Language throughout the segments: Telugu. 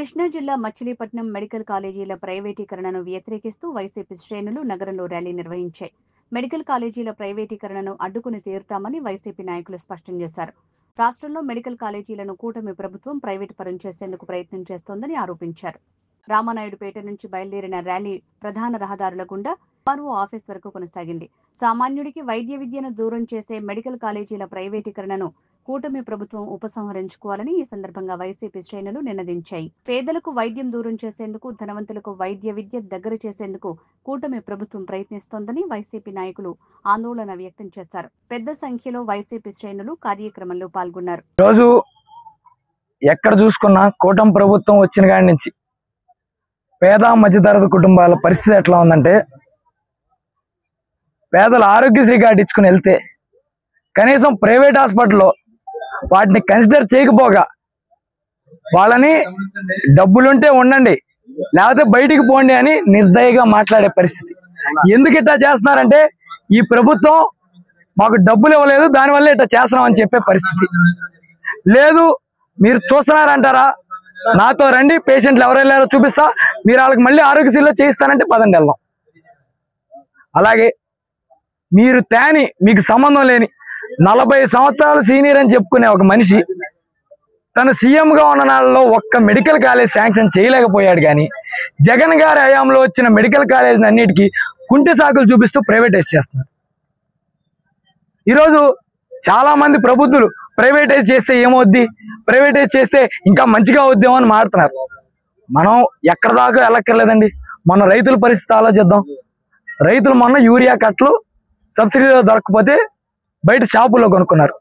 కృష్ణా జిల్లా మచిలీపట్నం మెడికల్ కాలేజీల ప్రైవేటీకరణను వ్యతిరేకిస్తూ వైసీపీ శ్రేణులు నగరంలో ర్యాలీ నిర్వహించాయి. మెడికల్ కాలేజీల ప్రైవేటీకరణను అడ్డుకుని తీరుతామని వైసీపీ నాయకులు స్పష్టం చేశారు. రాష్ట్రంలో మెడికల్ కాలేజీలను కూటమి ప్రభుత్వం ప్రైవేటు పరం చేసేందుకు ప్రయత్నం చేస్తోందని ఆరోపించారు. రామానాయుడుపేట నుంచి బయలుదేరిన ర్యాలీ ప్రధాన రహదారుల గుండా ఆర్ఓ ఆఫీస్ వరకు కొనసాగింది. సామాన్యుడికి వైద్య విద్యను దూరం చేసే మెడికల్ కాలేజీల ప్రైవేటీకరణను కూటమి ప్రభుత్వం ఉపసంహరించుకోవాలని ఈ సందర్భంగా వైసీపీ శ్రేణులు నినదించాయి. పేదలకు వైద్యం దూరం చేసేందుకు, ధనవంతులకు వైద్య విద్య దగ్గర చేసేందుకు కూటమి ప్రభుత్వం ప్రయత్నిస్తోందని వైసీపీ నాయకులు ఆందోళన వ్యక్తం చేశారు. పెద్ద సంఖ్యలో వైసీపీ శ్రేణులు కార్యక్రమంలో పాల్గొన్నారు. రోజు ఎక్కడ చూసుకున్నా కూటమి ప్రభుత్వం వచ్చిన కాడి నుంచి పేద మధ్యతరగతి కుటుంబాల పరిస్థితి ఎట్లా ఉందంటే, పేదలు ఆరోగ్యశ్రీ కార్డు ఇచ్చుకుని వెళ్తే కనీసం ప్రైవేట్ హాస్పిటల్లో వాటిని కన్సిడర్ చేయకపోగా వాళ్ళని డబ్బులుంటే ఉండండి లేకపోతే బయటికి పోండి అని నిర్దయగా మాట్లాడే పరిస్థితి. ఎందుకు ఇట్లా చేస్తున్నారంటే, ఈ ప్రభుత్వం మాకు డబ్బులు ఇవ్వలేదు దానివల్ల ఇట్లా చేస్తున్నాం అని చెప్పే పరిస్థితి. లేదు మీరు చూస్తున్నారంటారా, నాతో రండి, పేషెంట్లు ఎవరు వెళ్ళారో చూపిస్తా, మీరు వాళ్ళకి మళ్ళీ ఆరోగ్యశ్రీలో చేయిస్తానంటే పదండి వెళ్దాం. అలాగే మీరు తేని మీకు సంబంధం లేని 40 సంవత్సరాలు సీనియర్ అని చెప్పుకునే ఒక మనిషి తను సీఎంగా ఉన్న నాళ్ళలో ఒక్క మెడికల్ కాలేజ్ శాంక్షన్ చేయలేకపోయాడు. కానీ జగన్ గారి హయాంలో వచ్చిన మెడికల్ కాలేజ్ అన్నిటికీ కుంటి సాకులు చూపిస్తూ ప్రైవేటైజ్ చేస్తున్నారు. ఈరోజు చాలా మంది ప్రబుద్ధులు ప్రైవేటైజ్ చేస్తే ఏమవుద్ది, ప్రైవేటైజ్ చేస్తే ఇంకా మంచిగా అవుద్దేమో అని మాట్లాడుతున్నారు. మనం ఎక్కడ దాకా వెళ్ళక్కర్లేదండి. మన రైతుల పరిస్థితి ఆలోచిద్దాం. రైతులు మొన్న యూరియా కట్టలు సబ్సిడీలో దొరకకపోతే బయట షాపుల్లో కొనుక్కున్నారు.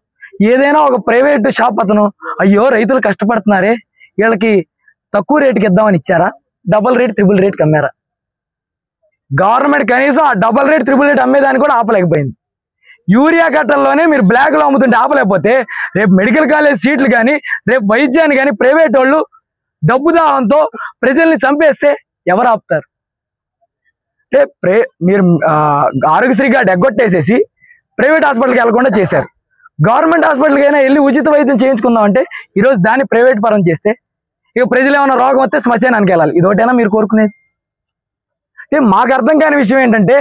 ఏదైనా ఒక ప్రైవేట్ షాప్ అతను అయ్యో రైతులు కష్టపడుతున్నారే వీళ్ళకి తక్కువ రేటుకి ఇద్దామని ఇచ్చారా? డబల్ రేట్ ట్రిపుల్ రేట్కి అమ్మారా? గవర్నమెంట్ కనీసం ఆ డబల్ రేట్ ట్రిపుల్ రేట్ అమ్మేదాన్ని కూడా ఆపలేకపోయింది. యూరియా కట్టల్లోనే మీరు బ్లాక్లో అమ్ముతుంటే ఆపలేకపోతే రేపు మెడికల్ కాలేజ్ సీట్లు కానీ రేపు వైద్యాన్ని కానీ ప్రైవేట్ వాళ్ళు డబ్బు దాహంతో ప్రజల్ని చంపేస్తే ఎవరు ఆపుతారు? అంటే మీరు ఆరోగ్యశ్రీ కార్డు ఎగ్గొట్టేసేసి ప్రైవేట్ హాస్పిటల్కి వెళ్లకుండా చేశారు. గవర్నమెంట్ హాస్పిటల్కి అయినా వెళ్ళి ఉచిత వైద్యం చేయించుకుందాం అంటే ఈరోజు దాన్ని ప్రైవేట్ పరం చేస్తే ఇక ప్రజలు ఏమైనా రోగం వస్తే శ్మశానానికి వెళ్ళాలి. ఇదొకటైనా మీరు కోరుకునేది? మాకు అర్థం కాని విషయం ఏంటంటే,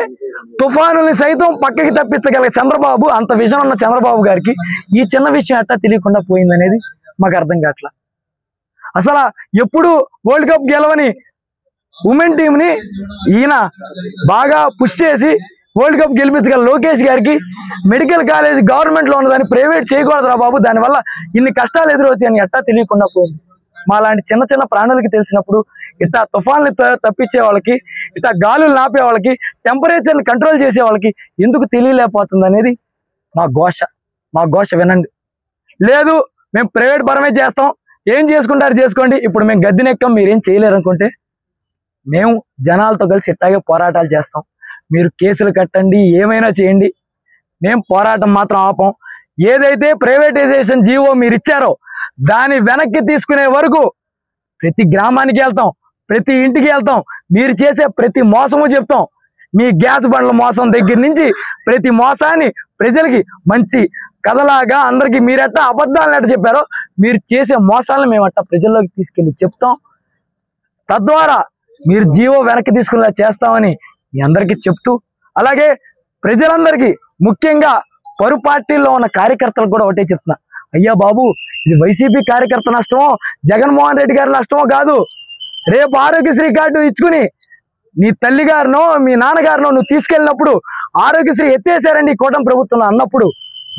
తుఫానుల్ని సైతం పక్కకి తప్పించగలిగే చంద్రబాబు, అంత విజన్ ఉన్న చంద్రబాబు గారికి ఈ చిన్న విషయం ఎట్టా తెలియకుండా పోయిందనేది మాకు అర్థం కావట్లా. అసలు ఎప్పుడు వరల్డ్ కప్ గెలవని ఉమెన్ టీంని ఈయన బాగా పుష్ చేసి వరల్డ్ కప్ గెలిపించగల లోకేష్ గారికి మెడికల్ కాలేజ్ గవర్నమెంట్లో ఉన్నదాన్ని ప్రైవేట్ చేయకూడదురా బాబు, దానివల్ల ఇన్ని కష్టాలు ఎదురవుతాయని ఎట్టా తెలియకుండా పోయింది. మా లాంటి చిన్న చిన్న ప్రాణులకి తెలిసినప్పుడు ఇట్లా తుఫాన్లు తప్పించే వాళ్ళకి, ఇట్లా గాలులు నాపే వాళ్ళకి, టెంపరేచర్ని కంట్రోల్ చేసే వాళ్ళకి ఎందుకు తెలియలేకపోతుంది అనేది మా ఘోష వినండి. లేదు మేము ప్రైవేట్ పరమే చేస్తాం, ఏం చేసుకుంటారు చేసుకోండి, ఇప్పుడు మేము గద్దెనెక్కాం మీరేం చేయలేరు అనుకుంటే మేము జనాలతో కలిసి ఇట్టాగే పోరాటాలు చేస్తాం. మీరు కేసులు కట్టండి, ఏమైనా చేయండి, మేము పోరాటం మాత్రం ఆపం. ఏదైతే ప్రైవేటైజేషన్ జీవో మీరు ఇచ్చారో దాన్ని వెనక్కి తీసుకునే వరకు ప్రతి గ్రామానికి వెళ్తాం, ప్రతి ఇంటికి వెళ్తాం, మీరు చేసే ప్రతి మోసము చెప్తాం. మీ గ్యాస్ బండ్ల మోసం దగ్గర నుంచి ప్రతి మోసాన్ని ప్రజలకి మంచి కథలాగా అందరికీ మీరెట్టా అబద్ధాలను ఎట్ట చెప్పారో మీరు చేసే మోసాలను మేము అట్టా ప్రజల్లోకి తీసుకెళ్ళి చెప్తాం. తద్వారా మీరు జీవో వెనక్కి తీసుకునేలా చేస్తామని మీ అందరికీ చెప్తూ, అలాగే ప్రజలందరికీ ముఖ్యంగా పరు పార్టీల్లో ఉన్న కార్యకర్తలకు కూడా ఒకటే చెప్తున్నా, అయ్యా బాబు ఇది వైసీపీ కార్యకర్త నష్టమో జగన్మోహన్ రెడ్డి గారి నష్టమో కాదు. రేపు ఆరోగ్యశ్రీ కార్డు ఇచ్చుకుని నీ తల్లిగారినో మీ నాన్నగారినో నువ్వు తీసుకెళ్ళినప్పుడు ఆరోగ్యశ్రీ ఎత్తేసారండి కూటమి ప్రభుత్వంలో అన్నప్పుడు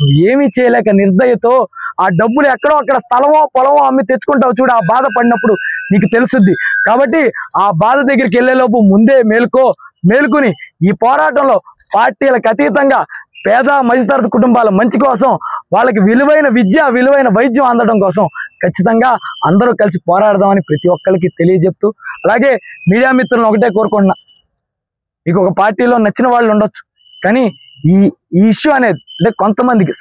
నువ్వు ఏమీ చేయలేక నిర్దయతో ఆ డబ్బులు ఎక్కడో అక్కడ స్థలమో పొలమో అమ్మి తెచ్చుకుంటావు చూడు, ఆ బాధ పడినప్పుడు నీకు తెలుసుద్ది. కాబట్టి ఆ బాధ దగ్గరికి వెళ్ళేలోపు ముందే మేలుకుని ఈ పోరాటంలో పార్టీలకు అతీతంగా పేద మధ్యతరగతి కుటుంబాల మంచి కోసం, వాళ్ళకి విలువైన విద్య, విలువైన వైద్యం అందడం కోసం ఖచ్చితంగా అందరూ కలిసి పోరాడదామని ప్రతి ఒక్కరికి తెలియజెప్తూ, అలాగే మీడియా మిత్రులను ఒకటే కోరుకుంటున్నా, మీకు ఒక పార్టీలో నచ్చిన వాళ్ళు ఉండొచ్చు, కానీ ఈ ఇష్యూ అనేది అంటే కొంతమందికి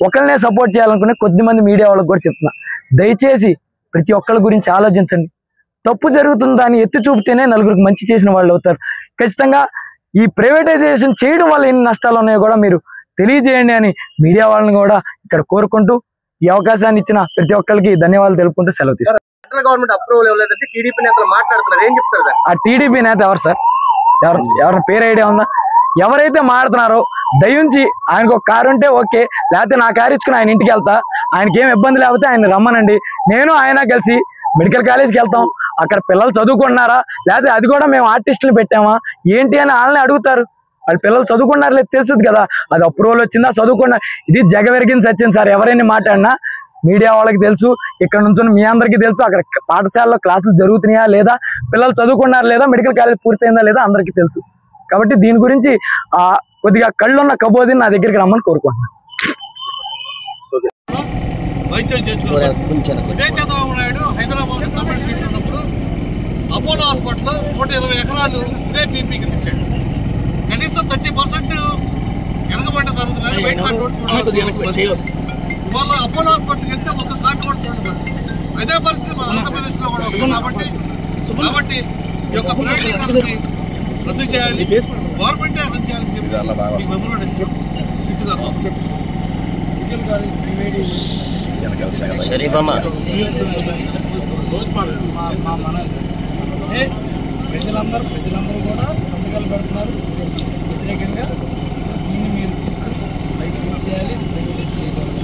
ఒకరినే సపోర్ట్ చేయాలనుకునే కొద్దిమంది మీడియా వాళ్ళకి కూడా చెప్తున్నా, దయచేసి ప్రతి ఒక్కరి గురించి ఆలోచించండి. తప్పు జరుగుతుందని ఎత్తి చూపితేనే నలుగురికి మంచి చేసిన వాళ్ళు అవుతారు. ఖచ్చితంగా ఈ ప్రైవేటైజేషన్ చేయడం వల్ల ఎన్ని నష్టాలు ఉన్నాయో కూడా మీరు తెలియజేయండి అని మీడియా వాళ్ళని కూడా ఇక్కడ కోరుకుంటూ, ఈ అవకాశాన్ని ఇచ్చిన ప్రతి ఒక్కరికి ధన్యవాదాలు తెలుపుకుంటూ సెలవు తీసుకుంటాను. సెంట్రల్ గవర్నమెంట్ అప్రూవల్ ఇవ్వలేదంటే టీడీపీ నేతలు మాట్లాడుతున్నారు, ఏం చెప్తారు దాన్ని? ఆ టీడీపీ నేత ఎవరు సార్? ఎవరి పేరు ఐడియా ఉందా? ఎవరైతే మాట్లాడుతున్నారో దయించి ఆయనకు ఒక కారు ఉంటే ఓకే, లేకపోతే నా కారు ఇచ్చుకుని ఆయన ఇంటికి వెళ్తా, ఆయనకి ఏం ఇబ్బంది లేకపోతే ఆయన రమ్మనండి, నేను ఆయన కలిసి మెడికల్ కాలేజ్కి వెళ్తాం. అక్కడ పిల్లలు చదువుకుంటున్నారా లేకపోతే అది కూడా మేము ఆర్టిస్టులు పెట్టామా ఏంటి అని వాళ్ళని అడుగుతారు. వాళ్ళ పిల్లలు చదువుకున్నారు లేదు తెలుసుది కదా, అది అప్రూవల్ వచ్చిందా చదువుకున్నా. ఇది జగవెరిగింది సత్యం సార్. ఎవరైనా మాట్లాడినా మీడియా వాళ్ళకి తెలుసు, ఇక్కడ నుంచి మీ అందరికీ తెలుసు, అక్కడ పాఠశాలలో క్లాసులు జరుగుతున్నాయా లేదా, పిల్లలు చదువుకున్నారా లేదా, మెడికల్ కాలేజ్ పూర్తయిందా లేదా అందరికీ తెలుసు. కాబట్టి దీని గురించి కొద్దిగా కళ్ళున్న కబోదిని నా దగ్గరికి రమ్మని కోరుకుంటున్నాను. వైద్యం చేయించుకున్నారు. ఇదే చంద్రబాబు నాయుడు హైదరాబాద్ గవర్నమెంట్ సీట్ ఉన్నప్పుడు అపోలో హాస్పిటల్లో 120 ఎకరాలు ఇదే పీపీకి ఇచ్చాడు. కనీసం 30% వెనకబడ్డ తరగతి వాళ్ళ అపోలో హాస్పిటల్కి వెళ్తే ఒక కార్డు కూడా చూడండి. అదే పరిస్థితి మన ఆంధ్రప్రదేశ్ లో కూడా వస్తుంది. కాబట్టి ఈ యొక్క ప్రైవేటీకరణని రద్దు చేయాలి, గవర్నమెంటే రద్దు చేయాలని చెప్పి ప్రజలందరూ కూడా సంతకాలు పెడుతున్నారు వ్యతిరేకంగా. దీన్ని మీరు తీసుకుని బయటకు చేయాలి, ప్రైవేటైజ్ చేయకూడదు.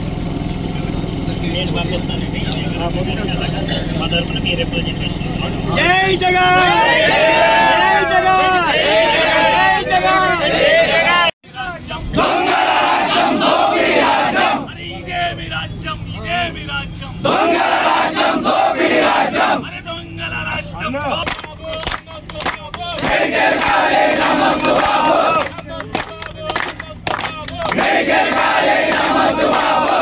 జై జగన్, జై జగన్, జై జగన్, జై జగన్. మెడికల్ కాలేజ్ నమోదు బాబు.